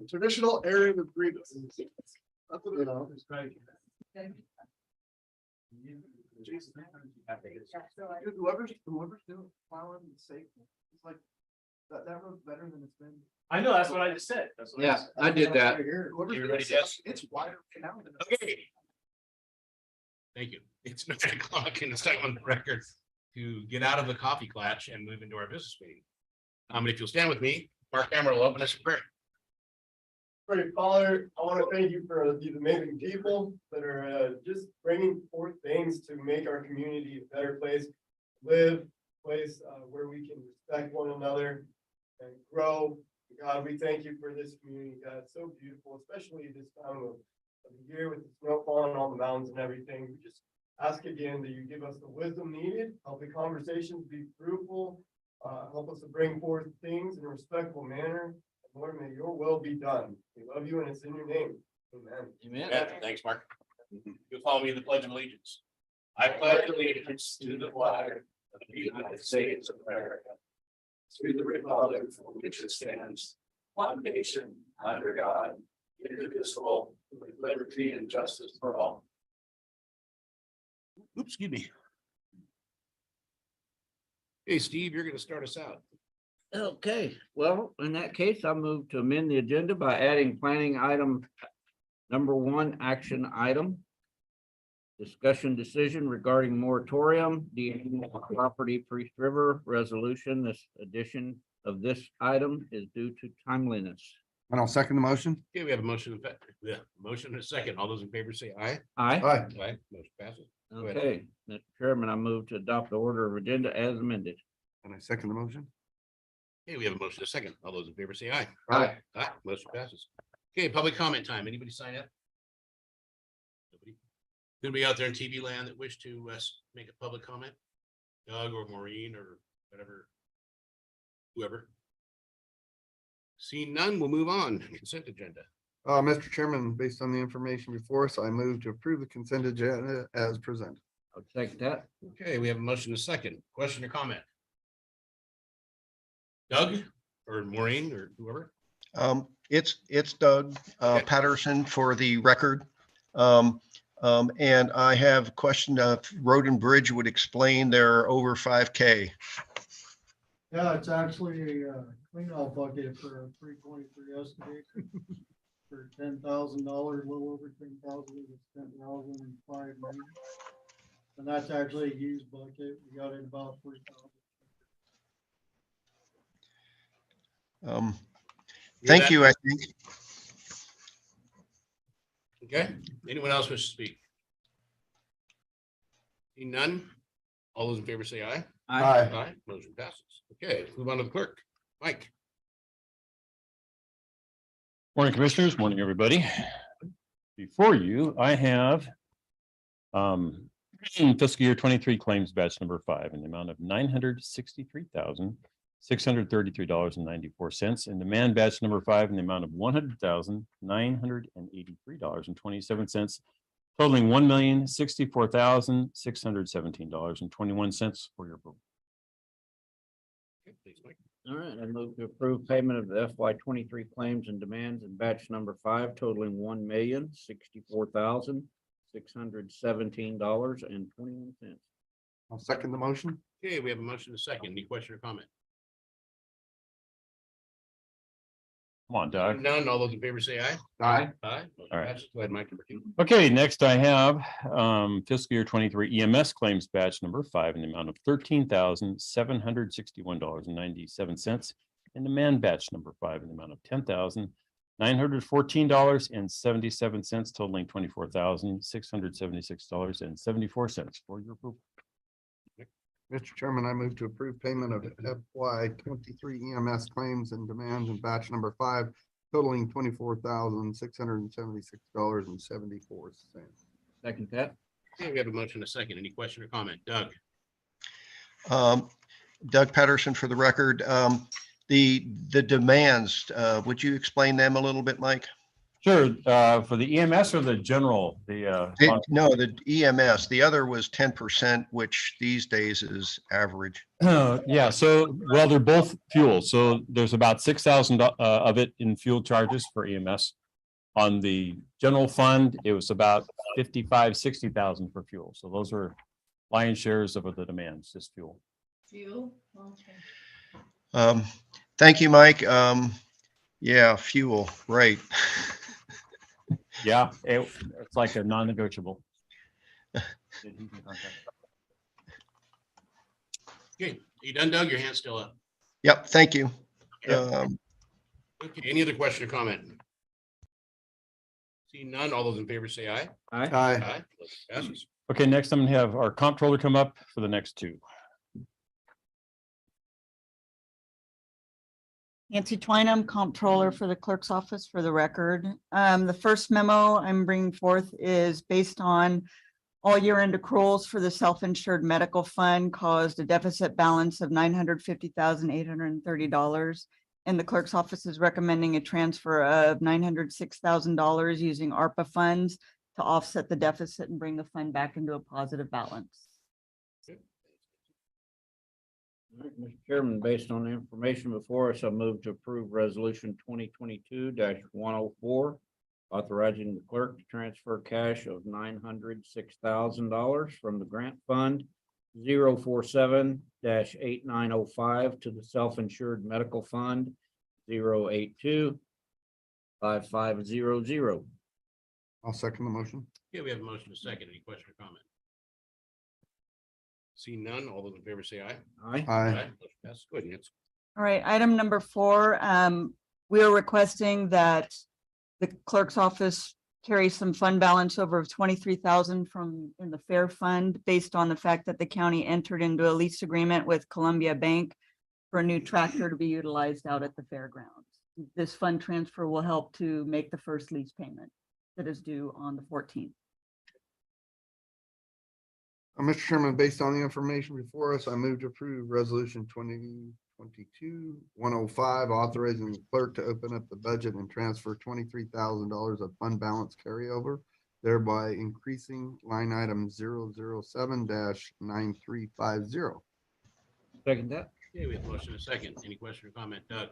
Traditional area of grievances. That's what it is. Dude, whoever's doing plowing is safe. It's like that road's better than it's been. I know, that's what I just said. That's what I Yeah, said. I did that. Whoever's You doing ready, it, Jess? it's wider now than Okay. Thank you. It's 9 o'clock and it's time on the record to get out of the coffee clutch and move into our business meeting. And if you'll stand with me, Mark Hammer will open us in prayer. Pretty Father, I want to thank you for these amazing people that are just bringing forth things to make our community a better place, to live, place where we can respect one another and grow. God, we thank you for this community, God. It's so beautiful, especially this time of the year with the snow falling on the mountains and everything. We just ask again that you give us the wisdom needed, help the conversations be fruitful, help us to bring forth things in a respectful manner. Lord, may your will be done. We love you and it's in your name. Amen. Amen. Yeah, thanks, Mark. You'll follow me in the Pledge of Allegiance. I pledge allegiance to the flag of the United States of America, to the republic for which it stands, one nation, under God, indivisible, with liberty and justice for all. Oops, excuse me. Hey, Steve, you're going to start us out. Okay, well, in that case, I move to amend the agenda by adding planning item number 1, action item. Discussion decision regarding moratorium, the property Priest River resolution. This addition of this item is due to timeliness. And I'll second the motion. Okay, we have a motion. Yeah, motion and a second. All those in favor say aye. Aye. Aye. Aye. Motion passes. Go ahead. Okay, Mr. Chairman, I move to adopt the order of agenda as amended. And I second the motion. Okay, we have a motion and a second. All those in favor say aye. Aye. Aye. Motion passes. Okay, public comment time. Anybody sign up? Nobody? Anybody out there in TV land that wish to make a public comment? Doug or Maureen or whatever. Whoever. Seeing none, we'll move on. Consent agenda. Mr. Chairman, based on the information before us, I move to approve the consent agenda as presented. I'll second that. Okay, we have a motion and a second. Question or comment? Doug or Maureen or whoever? It's Doug Okay. Patterson for the record. And I have a question. Road and Bridge would explain they're over 5K. Yeah, it's actually a clean out bucket for a 323 excavator for $10,000, a little over 10,000, it's 10,005 maybe. And that's actually a used bucket. We got it about 3,000. Thank you, I think. Okay, anyone else wish to speak? Seeing none, all those in favor say aye. Aye. Aye, motion passes. Okay, move on to the clerk. Mike. Morning, Commissioners. Morning, everybody. Before you, I have fiscal year 23 claims batch number 5 in the amount of $963,633.94, and demand batch number 5 in the amount of $100,983.27, totaling $1,064,617.21 for your approval. Okay, thanks, Mike. All right, I move to approve payment of the FY23 claims and demands in batch number 5 totaling $1,064,617.21. I'll second the motion. Okay, we have a motion to second. Any question or comment? Come on, Doug. None, all those in favor say aye. Aye. Aye. Motion All right. passes. Go ahead, Mike, number 2. Okay, next I have fiscal year 23 EMS claims batch number 5 in the amount of $13,761.97, and demand batch number 5 in the amount of $10,914.77, totaling $24,676.74 for your approval. Mr. Chairman, I move to approve payment of FY23 EMS claims and demands in batch number 5 totaling $24,676.74. Second that. Okay, we have a motion to second. Any question or comment? Doug? Doug Patterson for the record. The demands, would you explain them a little bit, Mike? Sure, for the EMS or the general, No, the EMS, the other was 10%, which these days is average. Yeah, so, well, they're both fuel, so there's about 6,000 of it in fuel charges for EMS. On the general fund, it was about 60,000 for fuel, so those are lion's shares of the demands, just fuel. Fuel, okay. Thank you, Mike. Yeah, fuel, right. Yeah, it's like a non-negotiable. Okay, you done, Doug? Your hand's still up. Yep, thank you. Okay, any other question or comment? See none, all those in favor say aye. Aye. Aye. Motion passes. Okay, next I'm gonna have our comptroller come up for the next two. Nancy Twynham, comptroller for the clerk's office for the record. The first memo I'm bringing forth is based on all year-end accruals for the self-insured medical fund caused a deficit balance of $950,830. And the clerk's office is recommending a transfer of $906,000 using ARPA funds to offset the deficit and bring the fund back into a positive balance. All right, Mr. Chairman, based on the information before us, I move to approve resolution 2022-104, authorizing the clerk to transfer cash of $906,000 from the grant fund 047-8905 to the self-insured medical fund 082-5500. I'll second the motion. Okay, we have a motion to second. Any question or comment? See none, all those in favor say aye. Aye. Aye. Motion passes. Go ahead, Nancy. All right, item number 4, we are requesting that the clerk's office carry some fund balance over of 23,000 from in the fair fund based on the fact that the county entered into a lease agreement with Columbia Bank for a new tractor to be utilized out at the fairgrounds. This fund transfer will help to make the first lease payment that is due on the 14th. Mr. Chairman, based on the information before us, I move to approve resolution 2022-105, authorizing the clerk to open up the budget and transfer $23,000 of fund balance carryover, thereby increasing line item 007-9350. Second that. Okay, we have a motion to second. Any question or comment, Doug?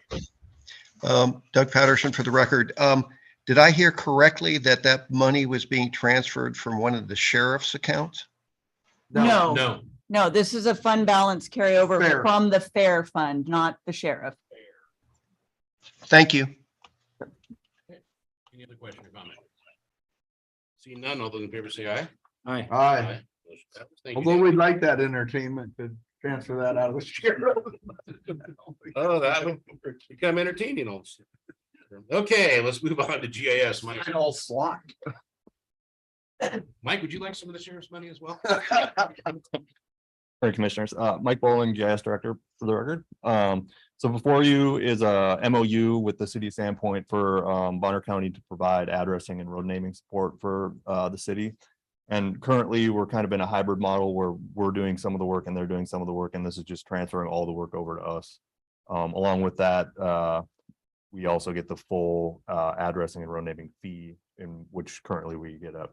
Doug Patterson for the record. Did I hear correctly that that money was being transferred from one of the sheriff's accounts? No. No, this is a fund balance carryover Fair. from the fair fund, not the sheriff. Thank you. Any other question or comment? See none, all those in favor say aye. Aye. Aye. Motion passes. Thank you, Although David. we'd like that entertainment to transfer that out of the sheriff. Oh, that would become entertaining also. Okay, let's move on to GIS. Mike, All slot. Mike, would you like some of the sheriff's money as well? Hey, Commissioners, Mike Bowling, GIS Director for the record. So before you is a MOU with the city of Sandpoint for Bonner County to provide addressing and road naming support for the city. And currently, we're kind of in a hybrid model where we're doing some of the work and they're doing some of the work, and this is just transferring all the work over to us. Along with that, we also get the full addressing and road naming fee, in which currently we get a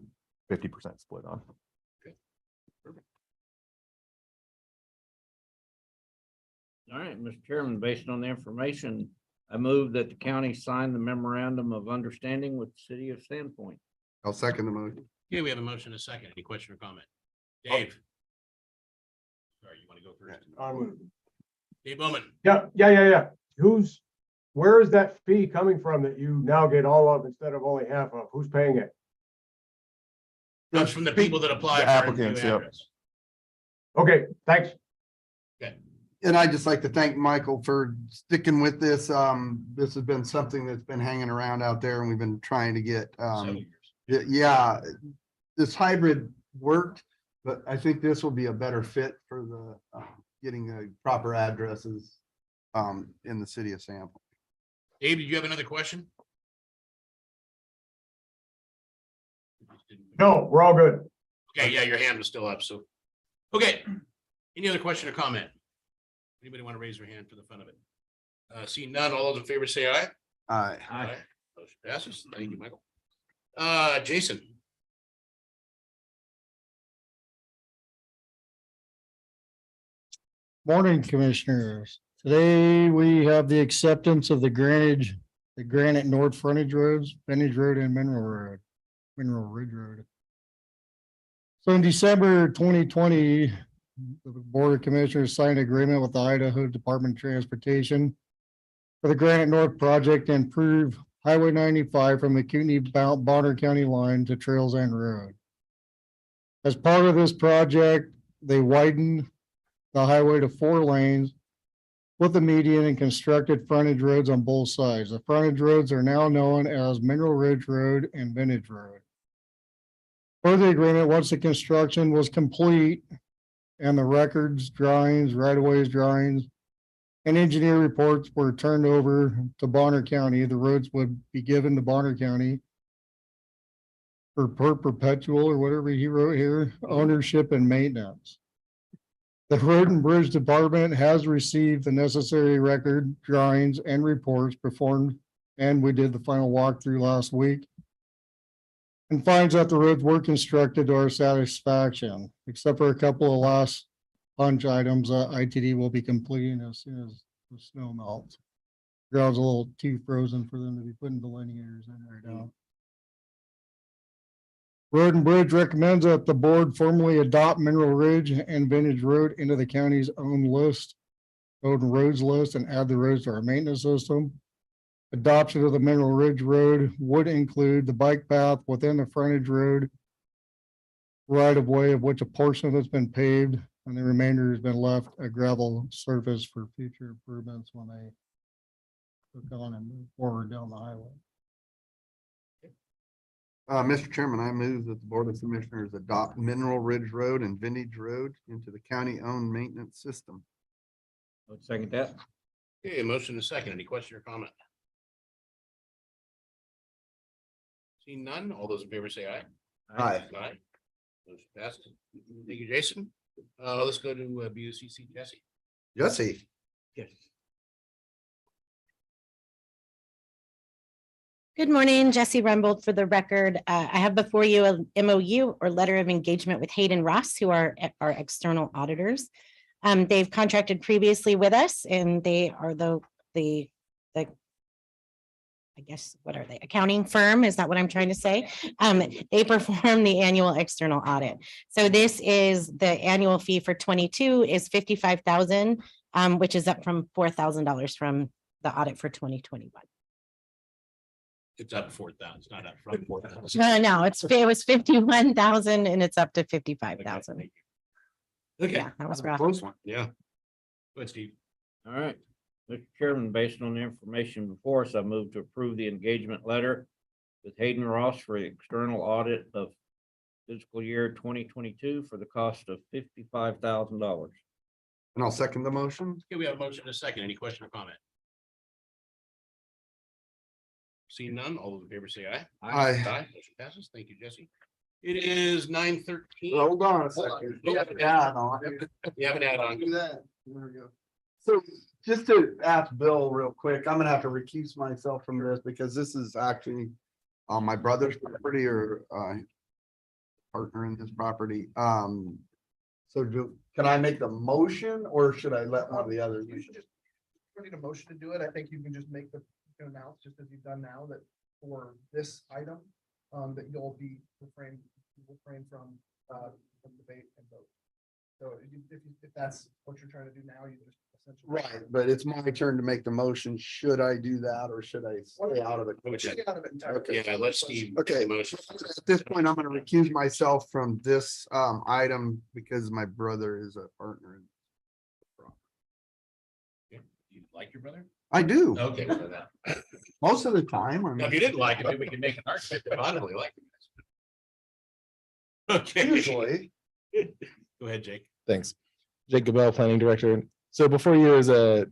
50% split on. All right, Mr. Chairman, based on the information, I move that the county sign the memorandum of understanding with the city of Sandpoint. I'll second the motion. Okay, we have a motion to second. Any question or comment? Dave? Sorry, you want to go first? Dave Bowman. Yeah. Where is that fee coming from that you now get all of instead of only half of? Who's paying it? Comes from the people that apply. The for a new applicants, yep. address. Okay, thanks. And I'd just like to thank Michael for sticking with this. This has been something that's been hanging around out there and we've been trying to get, Several years. yeah, this hybrid worked, but I think this will be a better fit for the getting proper addresses in the city of Sandpoint. Dave, did you have another question? No, we're all good. Okay, yeah, your hand was still up, so. Okay, any other question or comment? Anybody want to raise their hand for the fun of it? See none, all those in favor say aye. Aye. Aye. Motion passes. Thank you, Michael. Jason. Morning, Commissioners. Today we have the acceptance of the Granite North Frontage Roads, Bentage Road and Mineral Ridge Road. So in December 2020, the Board of Commissioners signed an agreement with the Idaho Department of Transportation for the Granite North project and improve Highway 95 from the Kootenai Bonner County line to Trails End Road. As part of this project, they widened the highway to 4 lanes with a median and constructed frontage roads on both sides. The frontage roads are now known as Mineral Ridge Road and Vintage Road. Per the agreement, once the construction was complete and the records, drawings, right-of-ways drawings, and engineer reports were turned over to Bonner County, the roads would be given to Bonner County for perpetual or whatever he wrote here, ownership and maintenance. The Road and Bridge Department has received the necessary record, drawings, and reports performed, and we did the final walkthrough last week, and finds that the roads were constructed to our satisfaction, except for a couple of last punch items ITD will be completing as soon as the snow melts. Ground's a little too frozen for them to be putting delineators in right now. Road and Bridge recommends that the board formally adopt Mineral Ridge and Vintage Road into the county's own list, road and roads list, and add the roads to our maintenance system. Adoption of the Mineral Ridge Road would include the bike path within the frontage road right of way, of which a portion has been paved and the remainder has been left a gravel surface for future improvements when they hook on and move forward down the highway. Mr. Chairman, I move that the Board of Commissioners adopt Mineral Ridge Road and Vintage Road into the county-owned maintenance system. I would second that. Okay, motion and second. Any question or comment? Seeing none, all those in favor say aye. Aye. Aye. Motion passes. Thank you, Jason. Let's go to BUCC, Jesse. Jesse. Yes. Good morning, Jesse Rumbold for the record. I have before you a MOU or letter of engagement with Hayden Ross, who are our external auditors. They've contracted previously with us and they are the I guess, what are they? Accounting firm? Is that what I'm trying to say? They perform the annual external audit. So this is the annual fee for 22 is $55,000, which is up from $4,000 from the audit for 2021. It's up 4,000, it's not up from 4,000. No, it was 51,000 and it's up to 55,000. Okay. Yeah, that was rough. Close one. Yeah. Go ahead, Steve. All right. Mr. Chairman, based on the information before us, I move to approve the engagement letter with Hayden Ross for the external audit of fiscal year 2022 for the cost of $55,000. And I'll second the motion. Okay, we have a motion and a second. Any question or comment? Seeing none, all those in favor say aye. Aye. Motion passes. Thank you, Jesse. It is 9:13. Hold on a second. You have an add on. Do that. There we go. So just to ask Bill real quick, I'm gonna have to recuse myself from this because this is actually on my brother's property or partner in this property. So can I make the motion or should I let one of the others? You should just need a motion to do it. I think you can just make the announce, just as you've done now, that for this item, that you'll be refrain from debate and vote. So if that's what you're trying to do now, you just essentially. Right, but it's my turn to make the motion. Should I do that or should I stay out of it? Stay out of it entirely. Yeah, let's Steve. Okay. Motion. At this point, I'm gonna recuse myself from this item because my brother is a partner. You like your brother? I do, Okay. most of the time. I mean, Now, if you didn't like it, maybe we can make an argument. If I don't really like it. Okay. Usually. Go ahead, Jake. Thanks. Jake Gabel, Planning Director. So before you is a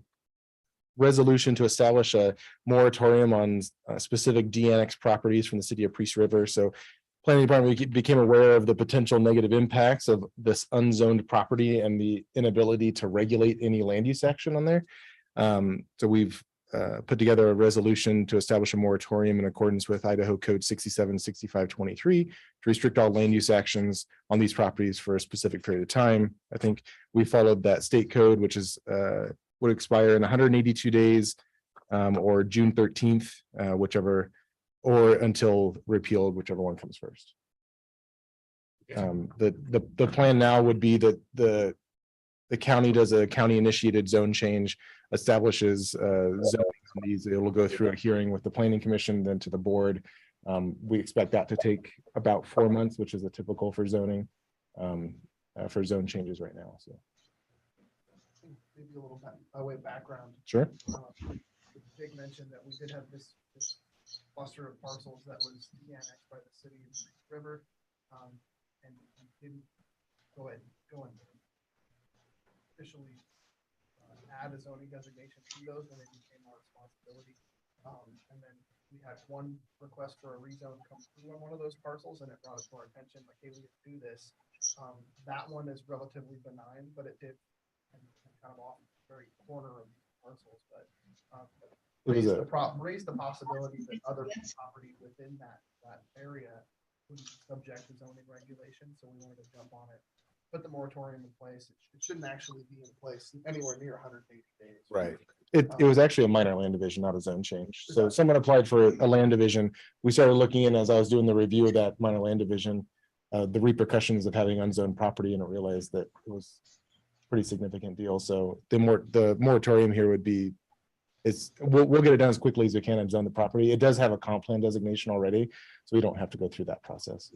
resolution to establish a moratorium on specific de-annex properties from the city of Priest River. So Planning Department became aware of the potential negative impacts of this unzoned property and the inability to regulate any land use action on there. So we've put together a resolution to establish a moratorium in accordance with Idaho Code 676523 to restrict all land use actions on these properties for a specific period of time. I think we followed that state code, which is would expire in 182 days or June 13th, whichever, or until repealed, whichever one comes first. The plan now would be that the county does a county initiated zone change, establishes zoning on these. It will go through a hearing with the planning commission, then to the board. We expect that to take about 4 months, which is a typical for zoning, for zone changes right now. So Maybe a little bit by way of background. sure. Jake mentioned that we did have this cluster of parcels that was annexed by the city of River. And we didn't go and officially add a zoning designation to those when they became our responsibility. And then we had one request for a rezone come through on one of those parcels, and it brought it to our attention, like, hey, we can do this. That one is relatively benign, but it did kind of off the very corner of these parcels, but raise the possibility that other property within that area would be subject to zoning regulation, so we wanted to jump on it, put the moratorium in place. It shouldn't actually be in place anywhere near 180 days. Right. It was actually a minor land division, not a zone change. So someone applied for a land division. We started looking in as I was doing the review of that minor land division, the repercussions of having unzoned property, and I realized that it was a pretty significant deal. So the moratorium here would be, we'll get it done as quickly as we can and zone the property. It does have a comp plan designation already, so we don't have to go through that process.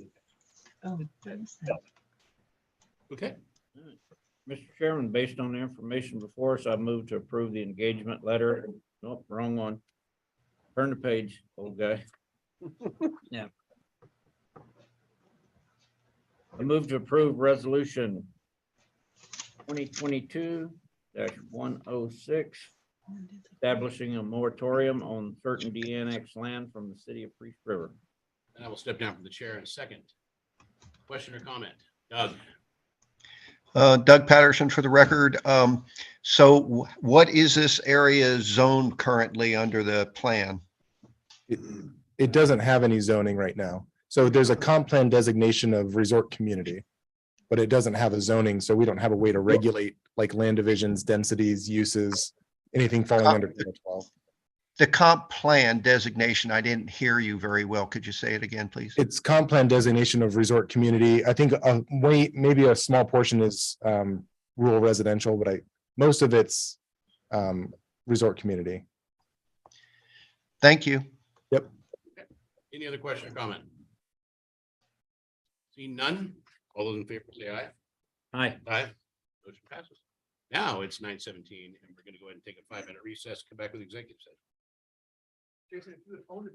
Okay. Mr. Chairman, based on the information before us, I move to approve the engagement letter. Nope, wrong one. Turn the page, old guy. Yeah. I move to approve resolution 2022-106, establishing a moratorium on certain de-annexed land from the city of Priest River. And I will step down from the chair in a second. Question or comment? Doug? Doug Patterson for the record. So what is this area zoned currently under the plan? It doesn't have any zoning right now. So there's a comp plan designation of resort community, but it doesn't have a zoning. So we don't have a way to regulate like land divisions, densities, uses, anything falling under 12. The comp plan designation, I didn't hear you very well. Could you say it again, please? It's comp plan designation of resort community. I think maybe a small portion is rural residential, but most of it's resort community. Thank you. Yep. Any other question or comment? Seeing none, all those in favor say aye. Aye. Aye. Motion passes. Now it's 9:17 and we're going to go ahead and take a 5-minute recess, come back with executive session. Jason, if you had owned it,